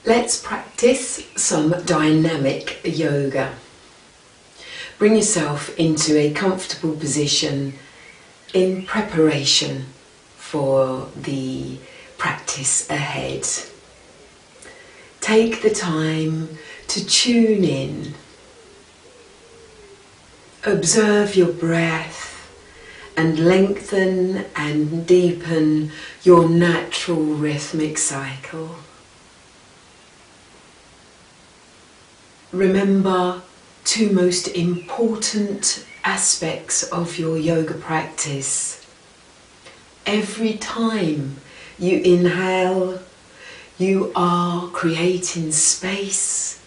Let's practice some dynamic yoga. Bring yourself into a comfortable position in preparation for the practice ahead. Take the time to tune in. Observe your breath and lengthen and deepen your natural rhythmic cycle. Remember two most important aspects of your yoga practice. Every time you inhale, you are creating space.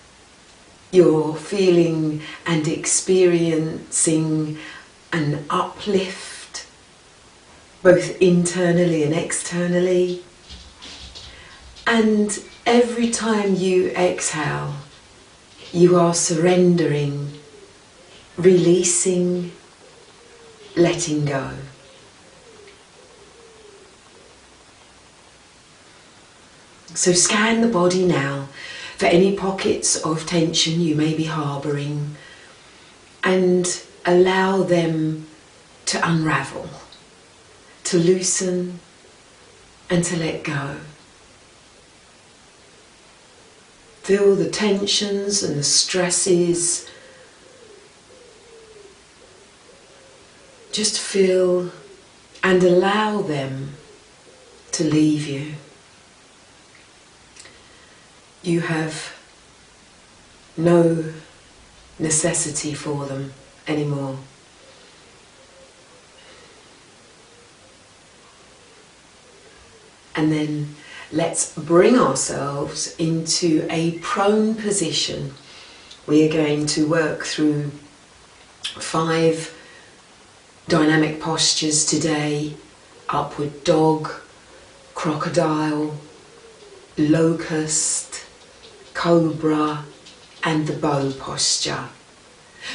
You're feeling and experiencing an uplift, both internally and externally. And every time you exhale, you are surrendering, releasing, letting go. So scan the body now for any pockets of tension you may be harbouring and allow them to unravel, to loosen and to let go. Feel the tensions and the stresses. Just feel and allow them to leave you. You have no necessity for them anymore. And then let's bring ourselves into a prone position. We are going to work through 5 dynamic postures today: upward dog, crocodile, locust, cobra and the bow posture.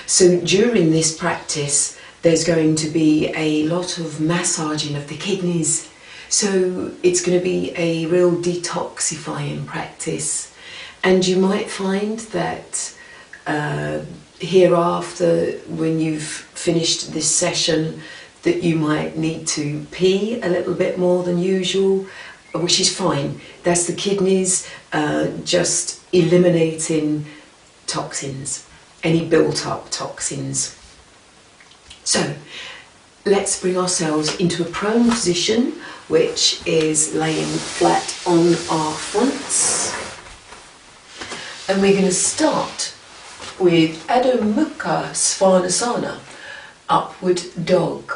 So during this practice there's going to be a lot of massaging of the kidneys. So it's going to be a real detoxifying practice, and you might find that hereafter, when you've finished this session, that you might need to pee a little bit more than usual, which is fine. That's the kidneys just eliminating toxins, any built up toxins. So let's bring ourselves into a prone position, which is laying flat on our fronts. And we're going to start with Urdhva Mukha Svanasana, upward dog.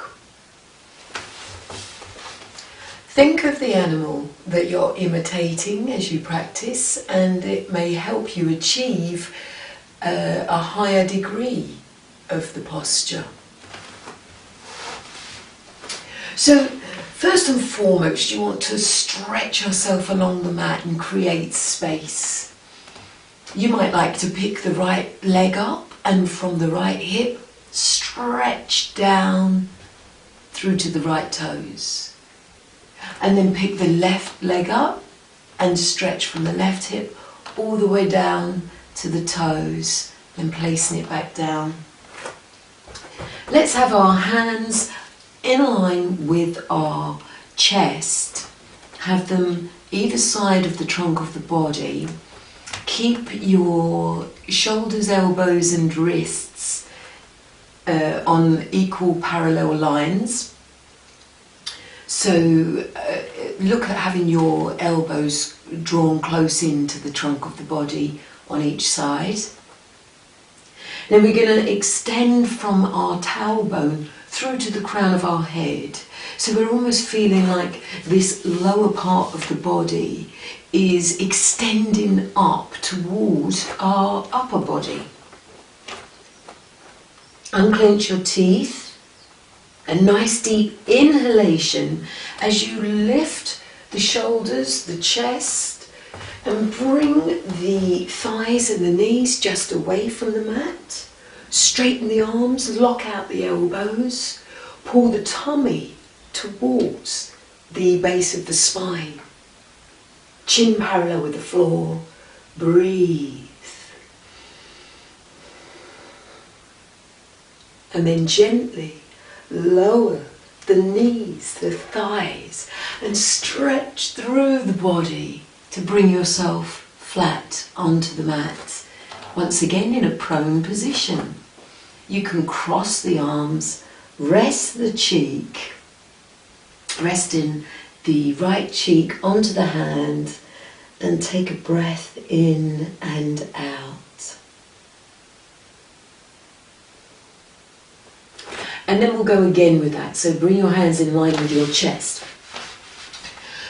Think of the animal that you're imitating as you practice, and it may help you achieve a higher degree of the posture. So first and foremost, you want to stretch yourself along the mat and create space. You might like to pick the right leg up and from the right hip stretch down through to the right toes. And then pick the left leg up and stretch from the left hip all the way down to the toes, then placing it back down. Let's have our hands in line with our chest. Have them either side of the trunk of the body. Keep your shoulders, elbows and wrists on equal parallel lines. So look at having your elbows drawn close into the trunk of the body on each side. Then we're going to extend from our tailbone through to the crown of our head. So we're almost feeling like this lower part of the body is extending up towards our upper body. Unclench your teeth. A nice deep inhalation as you lift the shoulders, the chest, and bring the thighs and the knees just away from the mat. Straighten the arms, lock out the elbows, pull the tummy towards the base of the spine. Chin parallel with the floor, Breathe. And then gently lower the knees, the thighs, and stretch through the body to bring yourself flat onto the mat. Once again in a prone position. You can cross the arms, rest the cheek, resting the right cheek onto the hand, and take a breath in and out. And then we'll go again with that. So bring your hands in line with your chest.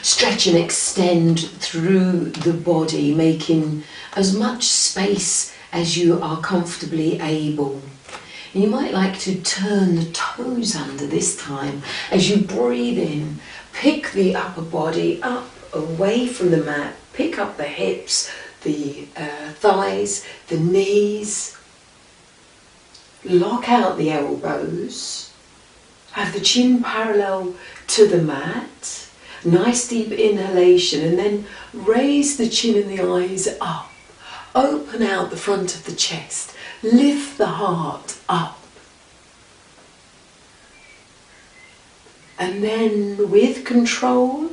Stretch and extend through the body, making as much space as you are comfortably able. And you might like to turn the toes under this time. As you breathe in, pick the upper body up away from the mat. Pick up the hips, the thighs, the knees. Lock out the elbows. Have the chin parallel to the mat. Nice deep inhalation, and then raise the chin and the eyes up. Open out the front of the chest. Lift the heart up. And then with control,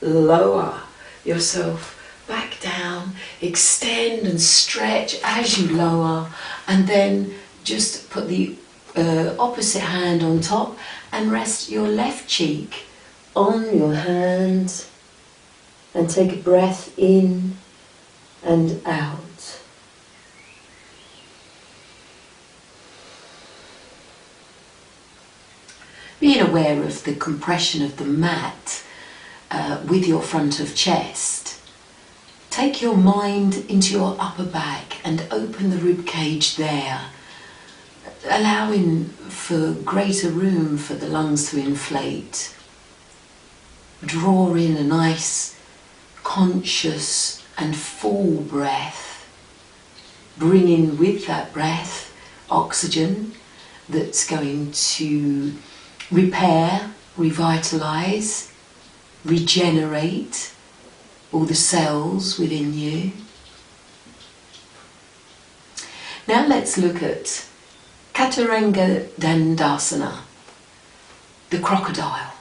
lower yourself back down. Extend and stretch as you lower, and then just put the opposite hand on top and rest your left cheek on your hand, and take a breath in and out. Being aware of the compression of the mat with your front of chest. Take your mind into your upper back and open the rib cage there, allowing for greater room for the lungs to inflate. Draw in a nice, conscious and full breath. Bring in with that breath oxygen that's going to repair, revitalise, regenerate all the cells within you. Now let's look at Caturanga Dandasana, the crocodile.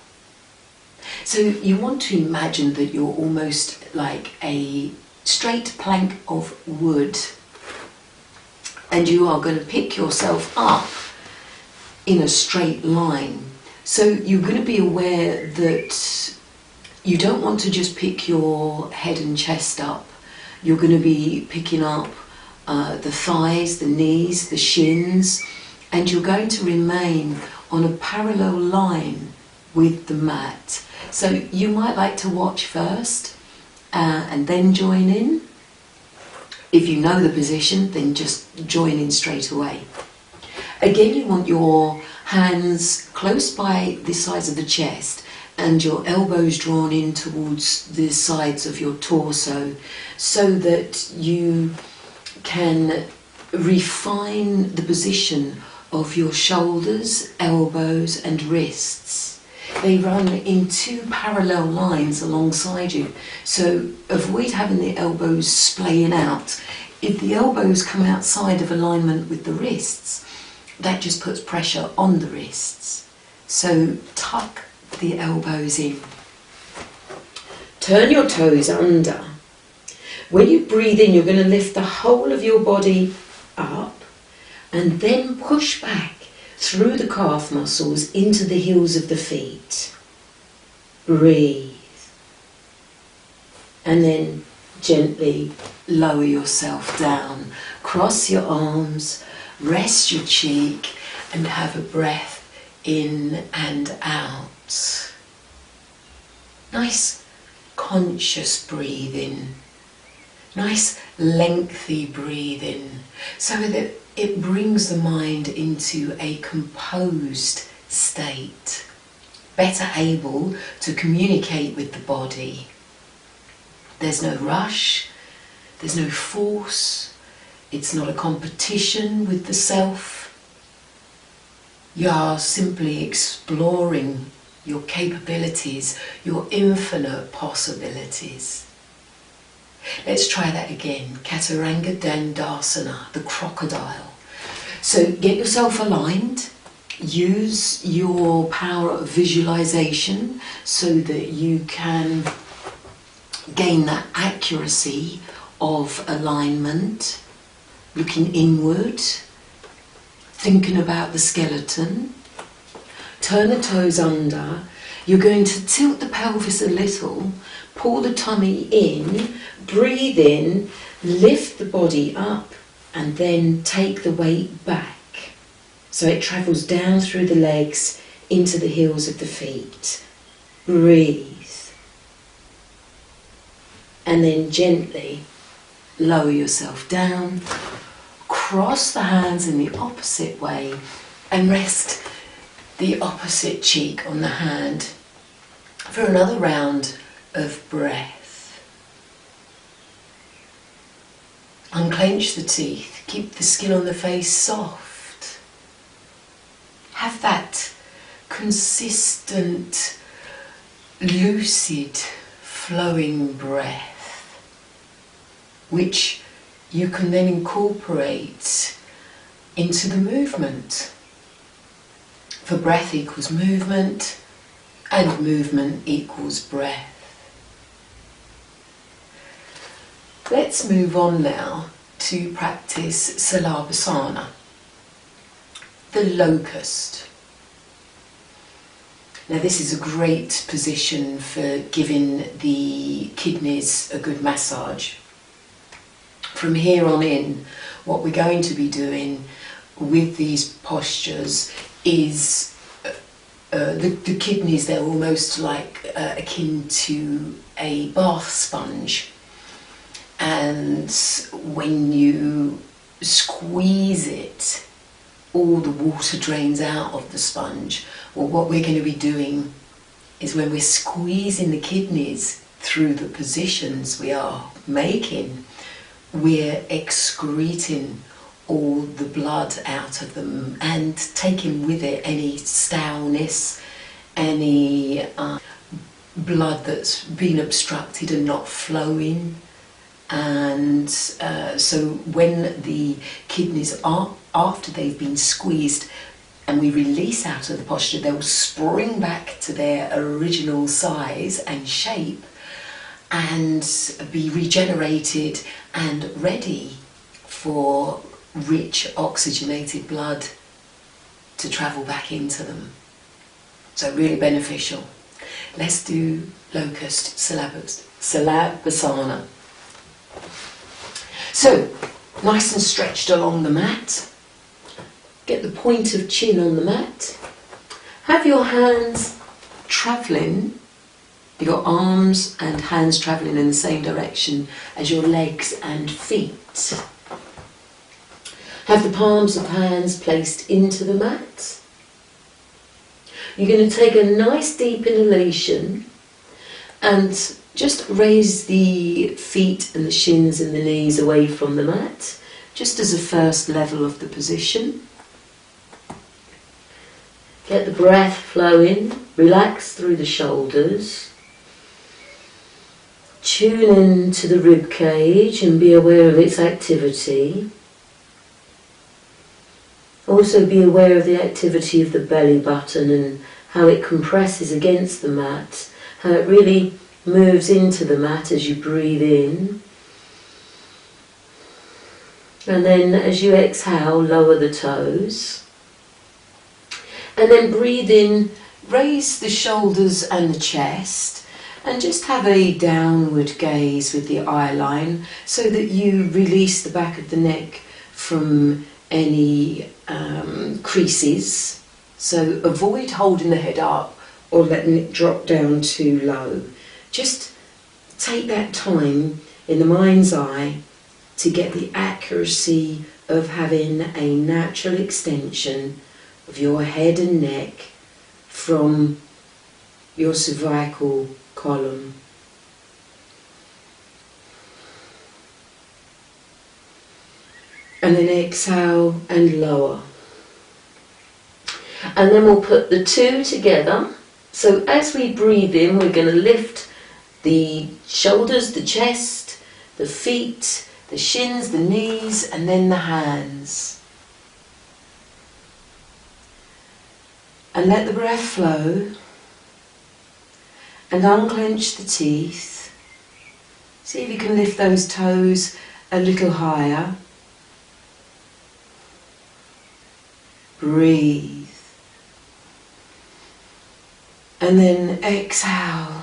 So you want to imagine that you're almost like a straight plank of wood, and you are going to pick yourself up in a straight line. So you're going to be aware that you don't want to just pick your head and chest up. You're going to be picking up the thighs, the knees, the shins, and you're going to remain on a parallel line with the mat. So you might like to watch first and then join in. If you know the position, then just join in straight away. Again, you want your hands close by the sides of the chest and your elbows drawn in towards the sides of your torso, so that you can refine the position of your shoulders, elbows and wrists. They run in two parallel lines alongside you, so avoid having the elbows splaying out. If the elbows come outside of alignment with the wrists, that just puts pressure on the wrists. So tuck the elbows in. Turn your toes under. When you breathe in, you're going to lift the whole of your body up and then push back through the calf muscles into the heels of the feet. Breathe. And then gently lower yourself down. Cross your arms, rest your cheek, and have a breath in and out. Nice conscious breathing. Nice lengthy breathing, so that it brings the mind into a composed state, better able to communicate with the body. There's no rush, there's no force, it's not a competition with the self. You are simply exploring your capabilities, your infinite possibilities. Let's try that again. Caturanga Dandasana, the crocodile. So get yourself aligned. Use your power of visualization so that you can gain that accuracy of alignment. Looking inward, thinking about the skeleton. Turn the toes under. You're going to tilt the pelvis a little, pull the tummy in, breathe in, lift the body up, and then take the weight back. So it travels down through the legs into the heels of the feet. Breathe. And then gently lower yourself down. Cross the hands in the opposite way and rest the opposite cheek on the hand for another round of breath. Unclench the teeth, keep the skin on the face soft. Have that consistent, lucid, flowing breath, which you can then incorporate into the movement. For breath equals movement, and movement equals breath. Let's move on now to practice Salabhasana, the locust. Now this is a great position for giving the kidneys a good massage. From here on in, what we're going to be doing with these postures is the kidneys, they're almost like akin to a bath sponge. And when you squeeze it, all the water drains out of the sponge. Well, what we're going to be doing is when we're squeezing the kidneys through the positions we are making, we're excreting all the blood out of them and taking with it any stoutness, any blood that's been obstructed and not flowing. And so when the kidneys are, after they've been squeezed and we release out of the posture, they'll spring back to their original size and shape and be regenerated and ready for rich oxygenated blood to travel back into them. So really beneficial. Let's do Locust Salabhasana. So, nice and stretched along the mat. Get the point of chin on the mat. Have your hands travelling, your arms and hands travelling in the same direction as your legs and feet. Have the palms of hands placed into the mat. You're going to take a nice deep inhalation and just raise the feet and the shins and the knees away from the mat, just as a first level of the position. Get the breath flowing, relax through the shoulders. Tune in to the rib cage and be aware of its activity. Also be aware of the activity of the belly button and how it compresses against the mat, how it really moves into the mat as you breathe in. And then as you exhale, lower the toes. And then breathe in, raise the shoulders and the chest, and just have a downward gaze with the eye line so that you release the back of the neck from any creases. So avoid holding the head up or letting it drop down too low. Just take that time in the mind's eye to get the accuracy of having a natural extension of your head and neck from your cervical column. And then exhale and lower. And then we'll put the two together. So as we breathe in, we're going to lift the shoulders, the chest, the feet, the shins, the knees, and then the hands. And let the breath flow, and unclench the teeth. See if you can lift those toes a little higher. Breathe. And then exhale.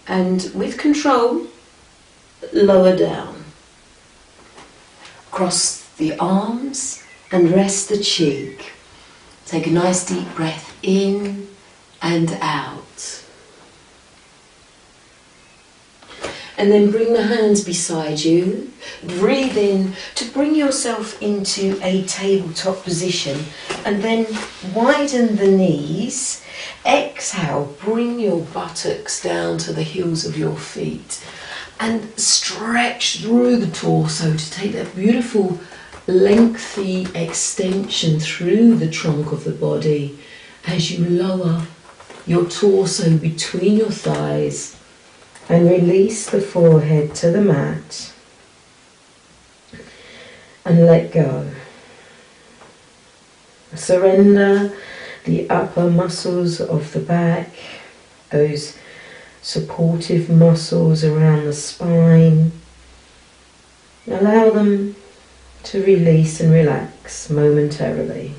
And with control, lower down. Cross the arms and rest the cheek. Take a nice deep breath in and out. And then bring the hands beside you. Breathe in to bring yourself into a tabletop position. And then widen the knees. Exhale, bring your buttocks down to the heels of your feet. And stretch through the torso to take that beautiful lengthy extension through the trunk of the body as you lower your torso between your thighs. And release the forehead to the mat and let go. Surrender the upper muscles of the back, those supportive muscles around the spine. Allow them to release and relax momentarily.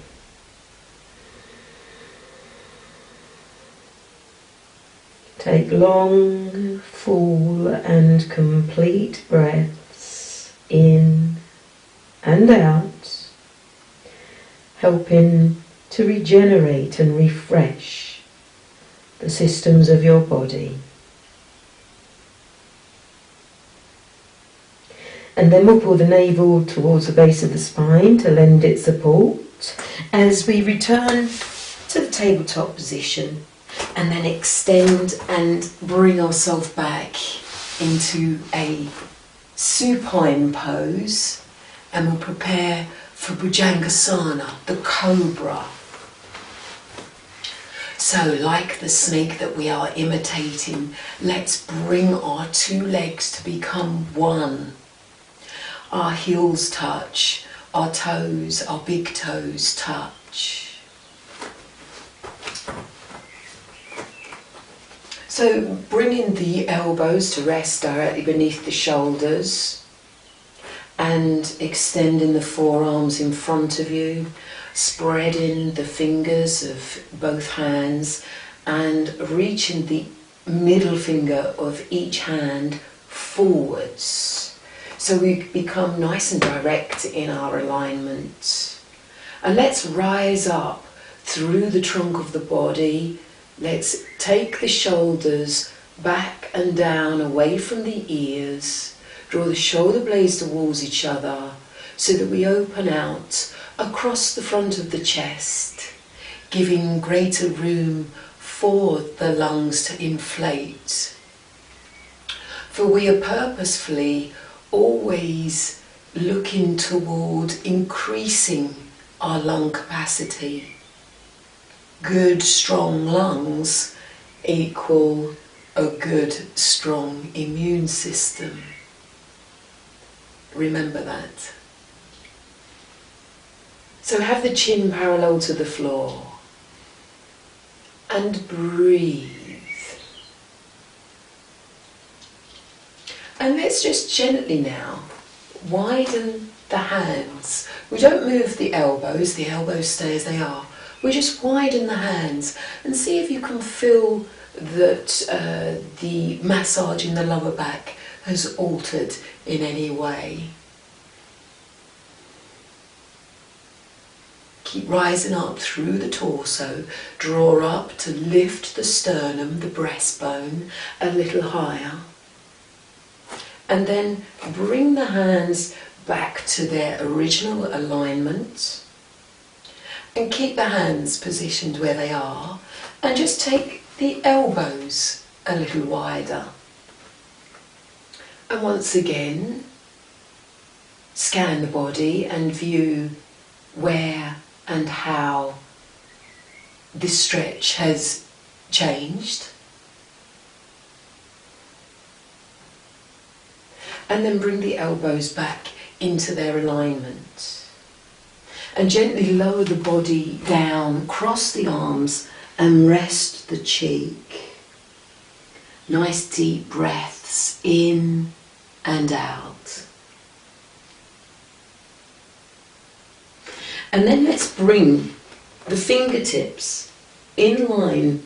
Take long, full and complete breaths in and out, helping to regenerate and refresh the systems of your body. And then we'll pull the navel towards the base of the spine to lend it support as we return to the tabletop position. And then extend and bring ourselves back into a supine pose, and we'll prepare for Bhujangasana, the Cobra. So like the snake that we are imitating, let's bring our two legs to become one. Our heels touch, our toes, our big toes touch. So bringing the elbows to rest directly beneath the shoulders and extending the forearms in front of you, spreading the fingers of both hands and reaching the middle finger of each hand forwards. So we become nice and direct in our alignment. And let's rise up through the trunk of the body. Let's take the shoulders back and down away from the ears. Draw the shoulder blades towards each other so that we open out across the front of the chest, giving greater room for the lungs to inflate. For we are purposefully always looking toward increasing our lung capacity. Good, strong lungs equal a good, strong immune system. Remember that. So have the chin parallel to the floor and breathe. And let's just gently now widen the hands. We don't move the elbows stay as they are. We just widen the hands and see if you can feel that the massage in the lower back has altered in any way. Keep rising up through the torso. Draw up to lift the sternum, the breastbone, a little higher. And then bring the hands back to their original alignment. And keep the hands positioned where they are. And just take the elbows a little wider. And once again, scan the body and view where and how this stretch has changed. And then bring the elbows back into their alignment. And gently lower the body down, cross the arms and rest the cheek. Nice deep breaths in and out. And then let's bring the fingertips in line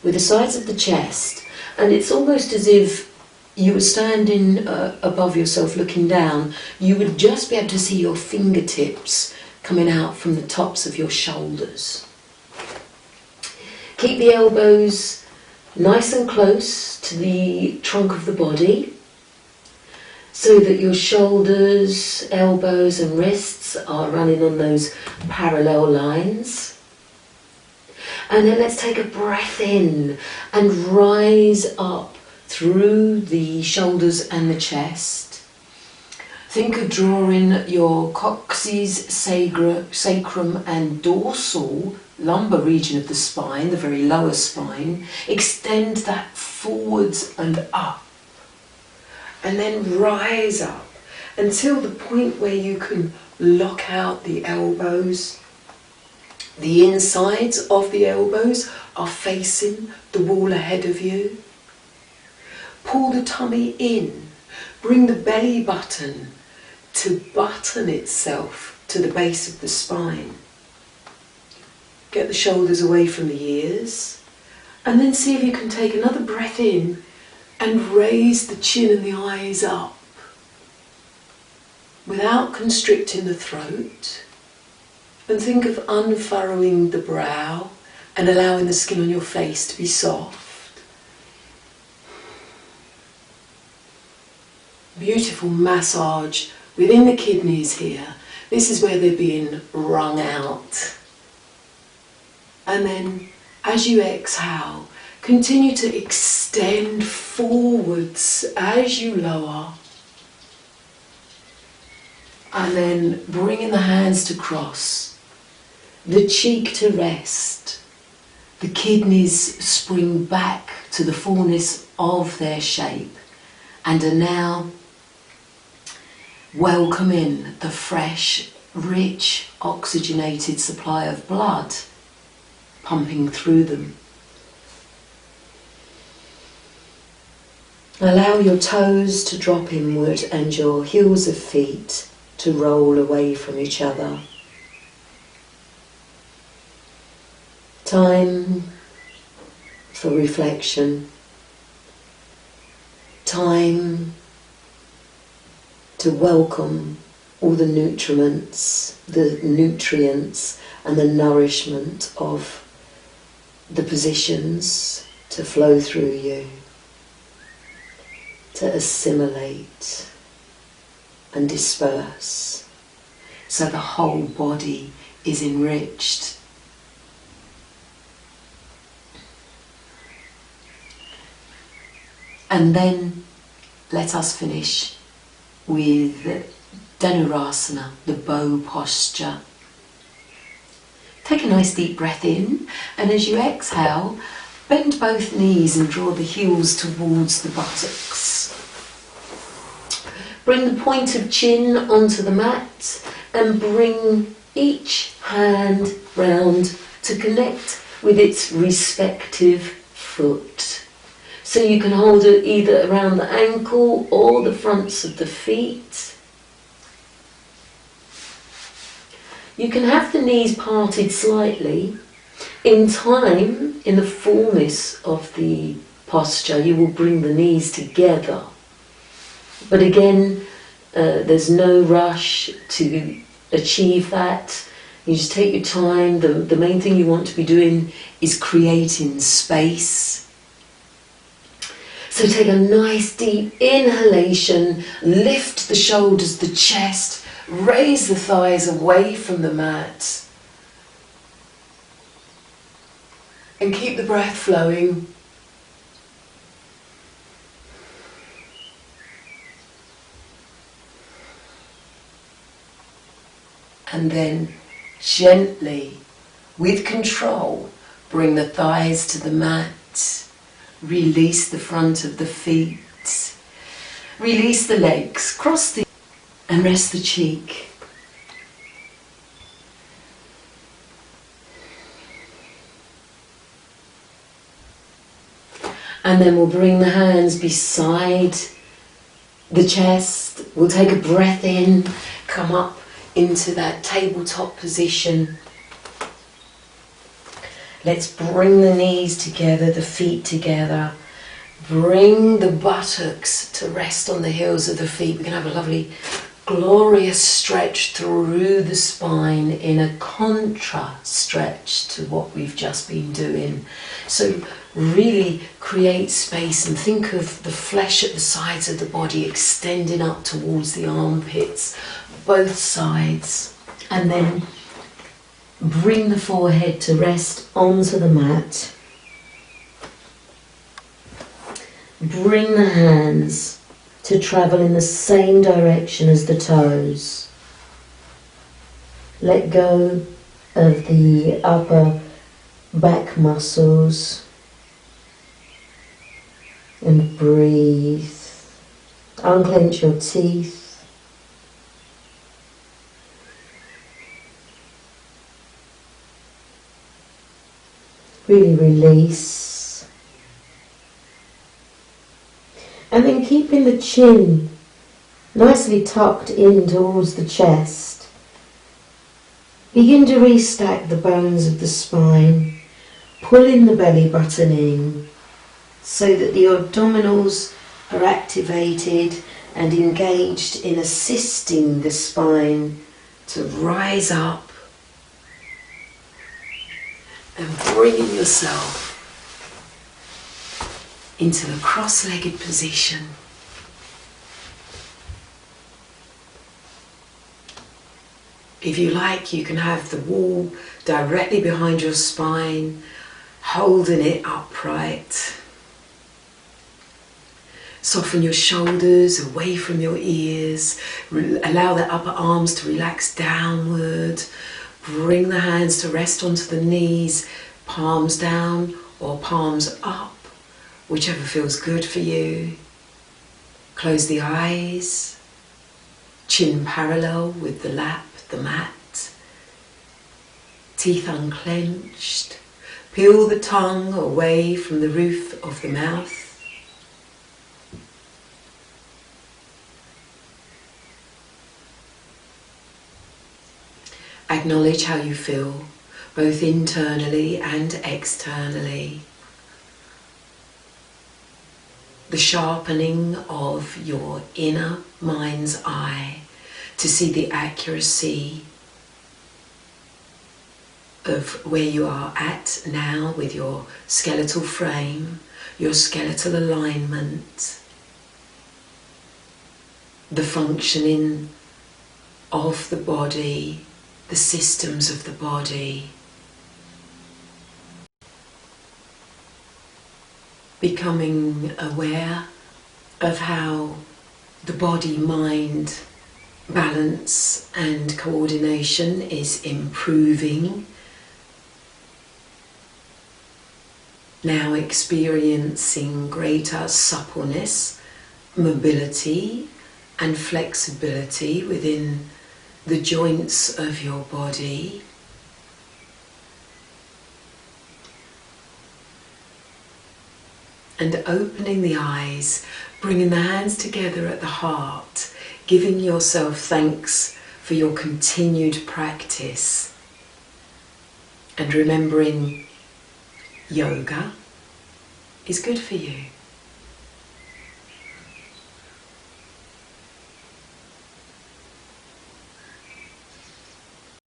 with the sides of the chest, and it's almost as if you were standing above yourself looking down. You would just be able to see your fingertips coming out from the tops of your shoulders. Keep the elbows nice and close to the trunk of the body so that your shoulders, elbows and wrists are running on those parallel lines. And then let's take a breath in and rise up through the shoulders and the chest. Think of drawing your coccyx, sacrum and dorsal lumbar region of the spine, the very lower spine. Extend that forwards and up. And then rise up until the point where you can lock out the elbows. The insides of the elbows are facing the wall ahead of you. Pull the tummy in. Bring the belly button to button itself to the base of the spine. Get the shoulders away from the ears. And then see if you can take another breath in and raise the chin and the eyes up without constricting the throat. And think of unfurrowing the brow and allowing the skin on your face to be soft. Beautiful massage within the kidneys here. This is where they're being wrung out. And then as you exhale, continue to extend forwards as you lower. And then bringing the hands to cross, the cheek to rest. The kidneys spring back to the fullness of their shape and are now welcoming the fresh, rich, oxygenated supply of blood pumping through them. Allow your toes to drop inward and your heels of feet to roll away from each other. Time for reflection. Time to welcome all the nutrients and the nourishment of the positions to flow through you, to assimilate and disperse, so the whole body is enriched. And then let us finish with Dhanurasana, the bow posture. Take a nice deep breath in, and as you exhale, bend both knees and draw the heels towards the buttocks. Bring the point of chin onto the mat and bring each hand round to connect with its respective foot. So you can hold it either around the ankle or the fronts of the feet. You can have the knees parted slightly. In time, in the fullness of the posture, you will bring the knees together. But again, there's no rush to achieve that. You just take your time. The main thing you want to be doing is creating space. So take a nice deep inhalation, lift the shoulders, the chest, raise the thighs away from the mat. And keep the breath flowing. And then gently, with control, bring the thighs to the mat. Release the front of the feet. Release the legs, cross the and rest the cheek. And then we'll bring the hands beside the chest. We'll take a breath in, come up into that tabletop position. Let's bring the knees together, the feet together. Bring the buttocks to rest on the heels of the feet. We can have a lovely, glorious stretch through the spine in a contra stretch to what we've just been doing. So really create space and think of the flesh at the sides of the body extending up towards the armpits, both sides. And then bring the forehead to rest onto the mat. Bring the hands to travel in the same direction as the toes. Let go of the upper back muscles and breathe. Unclench your teeth. Really release. And then keeping the chin nicely tucked in towards the chest. Begin to restack the bones of the spine, pulling the belly button in so that the abdominals are activated and engaged in assisting the spine to rise up and bringing yourself into the cross-legged position. If you like, you can have the wall directly behind your spine, holding it upright. Soften your shoulders away from your ears. Allow the upper arms to relax downward. Bring the hands to rest onto the knees, palms down or palms up, whichever feels good for you. Close the eyes, chin parallel with the lap, the mat, teeth unclenched. Peel the tongue away from the roof of the mouth. Acknowledge how you feel, both internally and externally. The sharpening of your inner mind's eye to see the accuracy of where you are at now with your skeletal frame, your skeletal alignment, the functioning of the body, the systems of the body. Becoming aware of how the body-mind balance and coordination is improving. Now experiencing greater suppleness, mobility and flexibility within the joints of your body. And opening the eyes, bringing the hands together at the heart, giving yourself thanks for your continued practice. And remembering yoga is good for you.